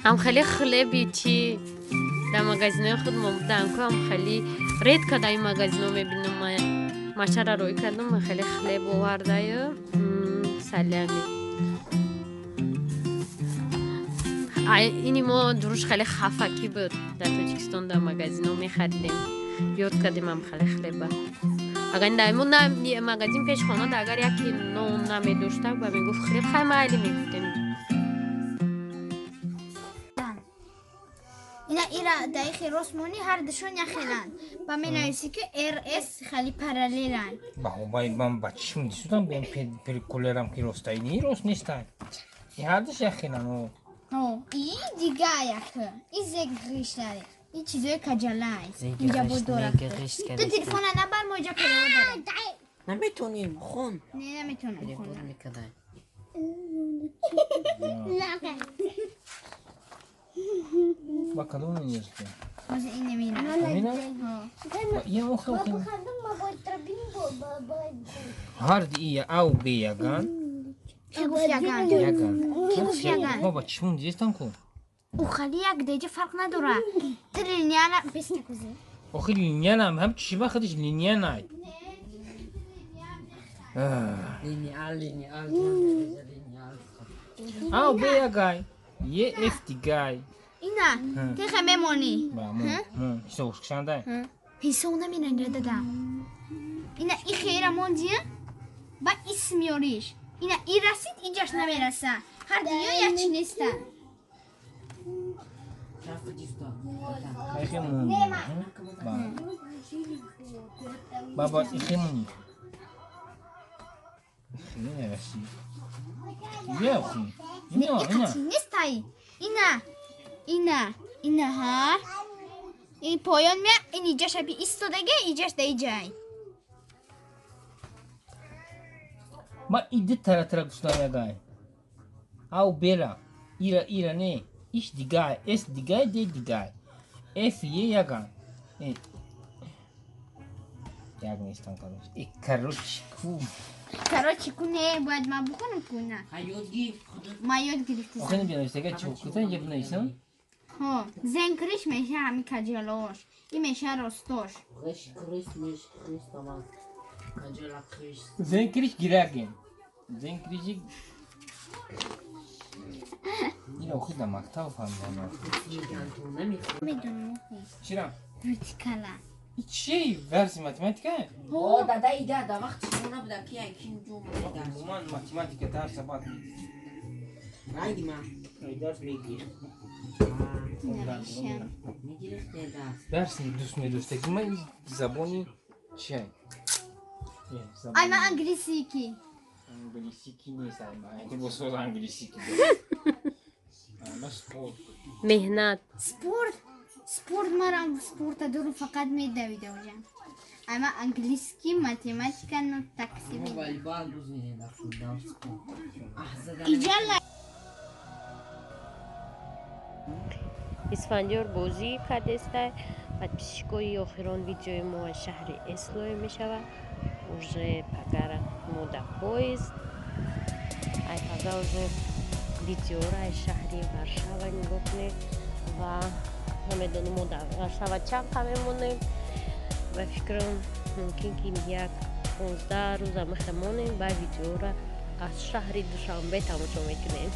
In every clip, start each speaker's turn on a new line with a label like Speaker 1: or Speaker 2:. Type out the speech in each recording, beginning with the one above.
Speaker 1: هم خیلی خلبی چی در مغازه خود ما بودم که هم خیلی رید که در این مغازه میبینم ما چرا روی کردم خیلی خلب آورده سلامی اینی ما دروش خیلی خفکی بود در تاجیکستان در مغازه میخریدیم یاد کردیم هم خیلی خلبه اگر دایمون مغازه پیش خانه اگر یکی نون نمیداشته و میگفت خلب خیلی معلی میگفتیم
Speaker 2: اینا دقیقی رسمونی هر دشون یخیلن و می نویسی که RS خیلی پرالیلن
Speaker 3: بابای من بچه میدیستم بیم پریکولرم که رسته اینی رست نیستن این هر دش یخیلن
Speaker 2: این دیگه یخه این زگریش داره این چیزای کجله هست اینجا بود دورکه تو تلفون نبر ما اینجا پیرو داره
Speaker 4: نمیتونیم خون
Speaker 2: نه نمیتونم خونه
Speaker 3: با کدوم میرسه
Speaker 2: باز این نمیره
Speaker 3: نمیره؟ یه مخ هر دی او بی یگان یگان بابا چون دیستم کو
Speaker 2: او خیلی یک دیگه فرق نداره تو لینیانا بسته کوزه
Speaker 3: آخه لینیان هم چی وقتش لینیان نای
Speaker 4: لینیال
Speaker 3: او بی یگای یه اف دیگای
Speaker 2: اینا تیخه میمونی
Speaker 3: سوش کشنده
Speaker 2: حیثه اونه میرنگه دادم اینا ای خیره موندیه با اسمیوریش اینا ای رسید اینجاش نمیرسه هر دیگه یکی نیستن
Speaker 3: خیلی مونی بابا خیلی مونی خیلی نرسی یه خیلی اینا
Speaker 2: نیستایی اینا ها این پایان میاد این اینجاش بی ایستادگه اینجاش دیجای
Speaker 3: ما ایده ترا گوشتم یگای او بیرا ایرا نه ایش دیگای اس دیگای دی دیگای اف یه یگان یگ نیستم کنش ای
Speaker 2: کراچی کنه باید ما بکنم کنه ما یاد گرفتیم
Speaker 3: آخه نبینایسته که چوکتا یه بنایسم
Speaker 2: ها زنکریش میشه همین کجلاش این میشه راستاش
Speaker 3: زنکریش گیرگین زنکریشی این آخه در مکتب فهمیدم
Speaker 2: میدونم
Speaker 3: چرا؟
Speaker 2: ورتیکالا
Speaker 3: چی؟ ورسی ماتماتیکه؟
Speaker 4: دادا ایده دا وقت شما نبوده که یکین جون
Speaker 3: من ماتماتیکه درس بات میدید
Speaker 4: رایدی من
Speaker 3: درس میگیر
Speaker 4: میگیرش
Speaker 3: درس دوست میدوسته من زبانی چیه؟
Speaker 2: ایما انگلیسی کی
Speaker 3: انگلیسی کی نیست ایما تو بسوز انگلیسی کی ایما سپورت
Speaker 1: مهنت
Speaker 2: سپورت مرام سپورت دارو فقط میدویده باشم اما انگلیسی ماتماتیکا نو تقسیم
Speaker 4: والیبال روز میدید فوتبال
Speaker 2: ایجالا
Speaker 1: اسفندیار بازی کردسته بعد پیشگاهی آخران ویدیوی ما از شهر اسلوی می شود уже پگر ما در پایست ای پگر уже ویدیو را از شهری ورشاو نگاه کنید و نمیدونم ما در ورشاو چند میمونیم و فکرم ممکن که یک 15 روز میخمونیم و ویدیو را از شهر دوشنبه تماشا میکنیم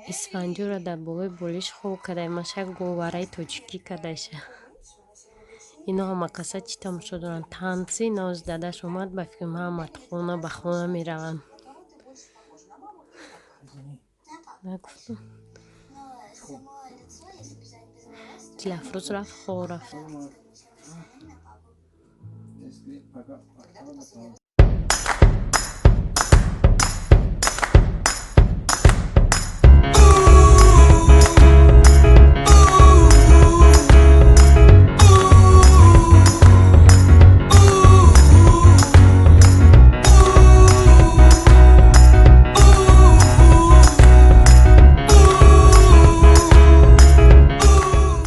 Speaker 1: اسفندیو در بابای بولیش خوب کردای مشه گووره توچکی کردایشه اینا همه کسا چی تماشا دارن تنسی ناز دادش اومد به فکر محمد خونه به خونه میروند نگفتم تلفروز رفت خور رفت